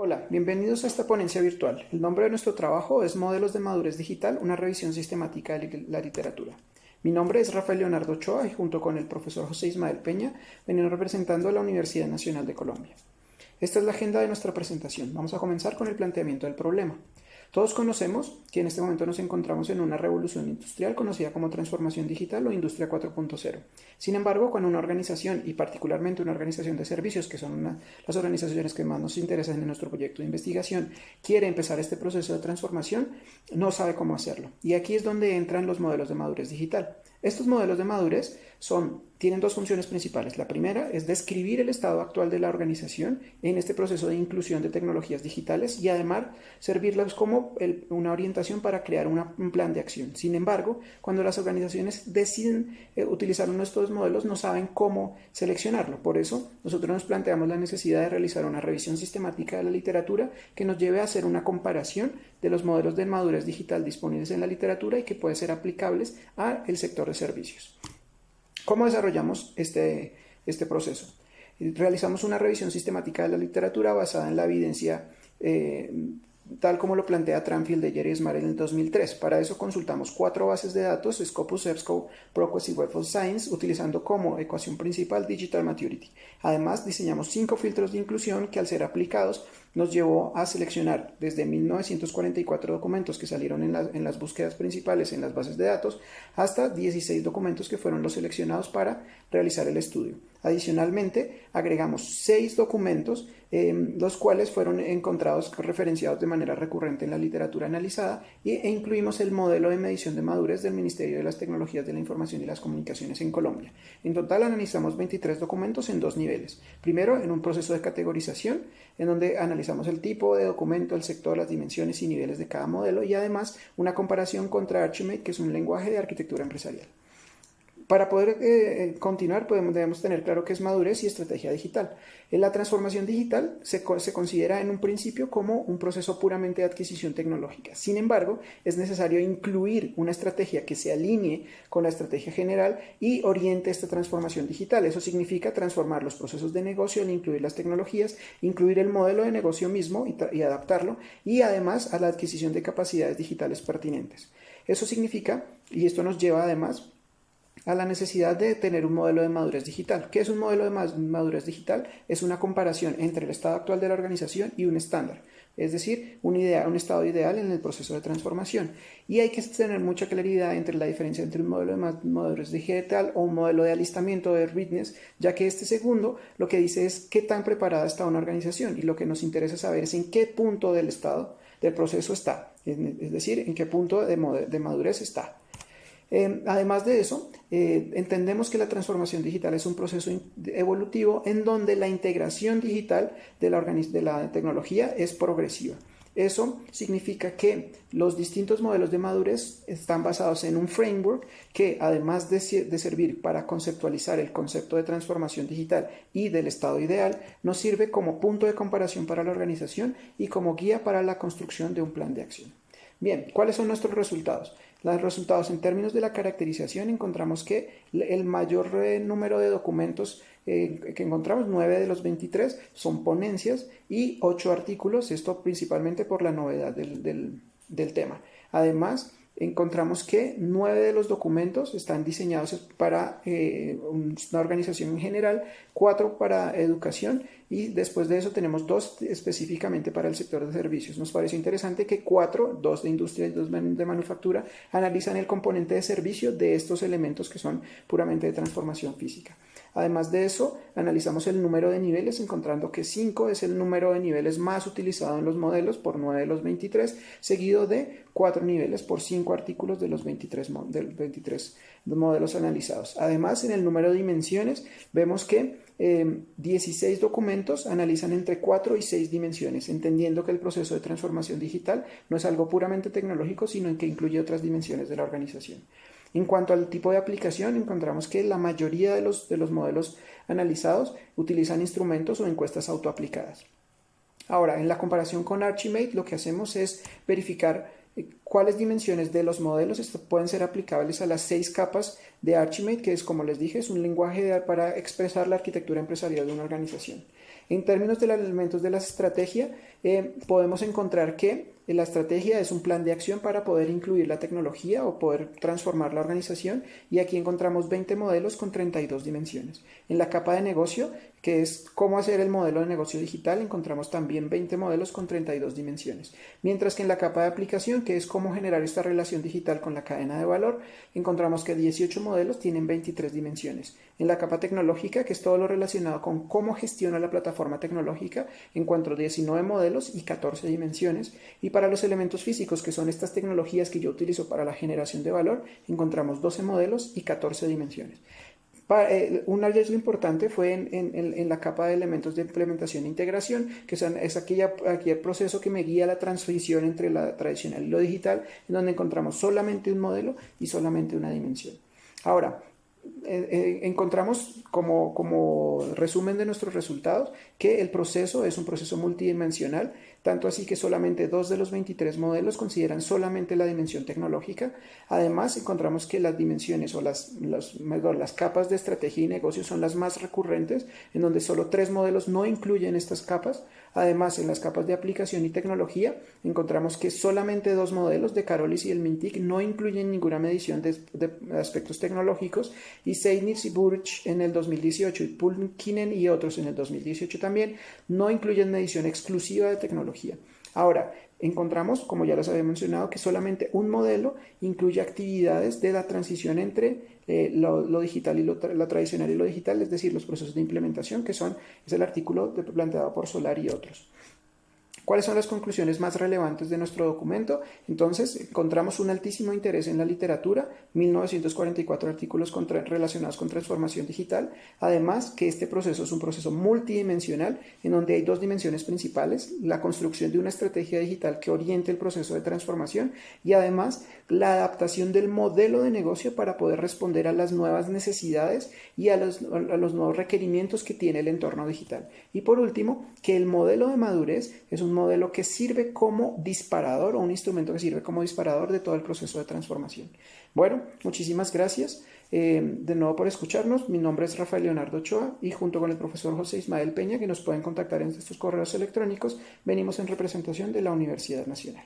Hola, bienvenidos a esta ponencia virtual. El nombre de nuestro trabajo es Modelos de Madurez Digital, una revisión sistemática de la literatura. Mi nombre es Rafael Leonardo Ochoa y junto con el profesor José Ismael Peña venimos representando a la Universidad Nacional de Colombia. Esta es la agenda de nuestra presentación. Vamos a comenzar con el planteamiento del problema. Todos conocemos que en este momento nos encontramos en una revolución industrial conocida como transformación digital o industria 4.0. Sin embargo, cuando una organización, y particularmente una organización de servicios, que son las organizaciones que más nos interesan en nuestro proyecto de investigación, quiere empezar este proceso de transformación, no sabe cómo hacerlo. Y aquí es donde entran los modelos de madurez digital. Estos modelos de madurez tienen dos funciones principales. La primera es describir el estado actual de la organización en este proceso de inclusión de tecnologías digitales y además servirlas como una orientación para crear un plan de acción. Sin embargo, cuando las organizaciones deciden utilizar uno de estos modelos, no saben cómo seleccionarlo. Por eso, nosotros nos planteamos la necesidad de realizar una revisión sistemática de la literatura que nos lleve a hacer una comparación de los modelos de madurez digital disponibles en la literatura y que pueden ser aplicables al sector de servicios. ¿Cómo desarrollamos este proceso? Realizamos una revisión sistemática de la literatura basada en la evidencia tal como lo plantea Tranfield, Deyer y Smart en el 2003. Para eso consultamos 4 bases de datos, Scopus, EBSCO, ProQuest y Web of Science, utilizando como ecuación principal Digital Maturity. Además, diseñamos 5 filtros de inclusión que al ser aplicados nos llevó a seleccionar desde 1944 documentos que salieron en las búsquedas principales en las bases de datos hasta 16 documentos que fueron los seleccionados para realizar el estudio. Adicionalmente, agregamos 6 documentos, los cuales fueron encontrados referenciados de manera recurrente en la literatura analizada e incluimos el modelo de medición de madurez del Ministerio de las Tecnologías de la Información y las Comunicaciones en Colombia. En total analizamos 23 documentos en 2 niveles. Primero, en un proceso de categorización, en donde analizamos el tipo de documento, el sector, las dimensiones y niveles de cada modelo y además una comparación contra Archimate, que es un lenguaje de arquitectura empresarial. Para poder continuar debemos tener claro qué es madurez y estrategia digital. La transformación digital se considera en un principio como un proceso puramente de adquisición tecnológica. Sin embargo, es necesario incluir una estrategia que se alinee con la estrategia general y oriente esta transformación digital. Eso significa transformar los procesos de negocio al incluir las tecnologías, incluir el modelo de negocio mismo y adaptarlo y además a la adquisición de capacidades digitales pertinentes. Eso significa, y esto nos lleva además a la necesidad de tener un modelo de madurez digital. ¿Qué es un modelo de madurez digital? Es una comparación entre el estado actual de la organización y un estándar, es decir, un estado ideal en el proceso de transformación. Y hay que tener mucha claridad entre la diferencia entre un modelo de madurez digital o un modelo de alistamiento de readiness, ya que este segundo lo que dice es qué tan preparada está una organización y lo que nos interesa saber es en qué punto del estado del proceso está, es decir, en qué punto de madurez está. Además de eso, entendemos que la transformación digital es un proceso evolutivo en donde la integración digital de la tecnología es progresiva. Eso significa que los distintos modelos de madurez están basados en un framework que, además de servir para conceptualizar el concepto de transformación digital y del estado ideal, nos sirve como punto de comparación para la organización y como guía para la construcción de un plan de acción. Bien, ¿cuáles son nuestros resultados? Los resultados en términos de la caracterización encontramos que el mayor número de documentos que encontramos, 9 de los 23, son ponencias y 8 artículos, esto principalmente por la novedad del tema. Además, encontramos que 9 de los documentos están diseñados para una organización en general, 4 para educación y después de eso tenemos 2 específicamente para el sector de servicios. Nos parece interesante que 4, 2 de industria y 2 de manufactura, analizan el componente de servicio de estos elementos que son puramente de transformación física. Además de eso, analizamos el número de niveles, encontrando que 5 es el número de niveles más utilizado en los modelos por 9 de los 23, seguido de 4 niveles por 5 artículos de los 23 modelos analizados. Además, en el número de dimensiones, vemos que 16 documentos analizan entre 4 y 6 dimensiones, entendiendo que el proceso de transformación digital no es algo puramente tecnológico, sino en que incluye otras dimensiones de la organización. En cuanto al tipo de aplicación, encontramos que la mayoría de los modelos analizados utilizan instrumentos o encuestas autoaplicadas. Ahora, en la comparación con Archimate, lo que hacemos es verificar ¿Cuáles dimensiones de los modelos pueden ser aplicables a las 6 capas de Archimate, que es, como les dije, es un lenguaje para expresar la arquitectura empresarial de una organización? En términos de los elementos de la estrategia, podemos encontrar que la estrategia es un plan de acción para poder incluir la tecnología o poder transformar la organización, y aquí encontramos 20 modelos con 32 dimensiones. En la capa de negocio, que es cómo hacer el modelo de negocio digital, encontramos también 20 modelos con 32 dimensiones. Mientras que en la capa de aplicación, que es cómo generar esta relación digital con la cadena de valor, encontramos que 18 modelos tienen 23 dimensiones. En la capa tecnológica, que es todo lo relacionado con cómo gestiona la plataforma tecnológica, encuentro 19 modelos y 14 dimensiones. Y para los elementos físicos, que son estas tecnologías que yo utilizo para la generación de valor, encontramos 12 modelos y 14 dimensiones. Un hallazgo importante fue en la capa de elementos de implementación e integración, que es aquel proceso que me guía la transición entre la tradicional y lo digital, en donde encontramos solamente un modelo y solamente una dimensión. Ahora, encontramos como resumen de nuestros resultados que el proceso es un proceso multidimensional, tanto así que solamente 2 de los 23 modelos consideran solamente la dimensión tecnológica. Además, encontramos que las dimensiones o las capas de estrategia y negocio son las más recurrentes, en donde solo 3 modelos no incluyen estas capas. Además, en las capas de aplicación y tecnología, encontramos que solamente 2 modelos, de Carolis y el Mintic, no incluyen ninguna medición de aspectos tecnológicos, y Seidnitz y Burch en el 2018 y Pulkkinen y otros en el 2018 también no incluyen medición exclusiva de tecnología. Ahora, encontramos, como ya les había mencionado, que solamente un modelo incluye actividades de la transición entre lo digital y lo tradicional y lo digital, es decir, los procesos de implementación, es el artículo planteado por Solar y otros. ¿Cuáles son las conclusiones más relevantes de nuestro documento? Entonces, encontramos un altísimo interés en la literatura, 1944 artículos relacionados con transformación digital. Además, que este proceso es un proceso multidimensional, en donde hay 2 dimensiones principales: la construcción de una estrategia digital que oriente el proceso de transformación, y además la adaptación del modelo de negocio para poder responder a las nuevas necesidades y a los nuevos requerimientos que tiene el entorno digital. Y por último, que el modelo de madurez es un modelo que sirve como disparador, o un instrumento que sirve como disparador de todo el proceso de transformación. Bueno, muchísimas gracias de nuevo por escucharnos. Mi nombre es Rafael Leonardo Ochoa, y junto con el profesor José Ismael Peña, que nos pueden contactar en estos correos electrónicos, venimos en representación de la Universidad Nacional.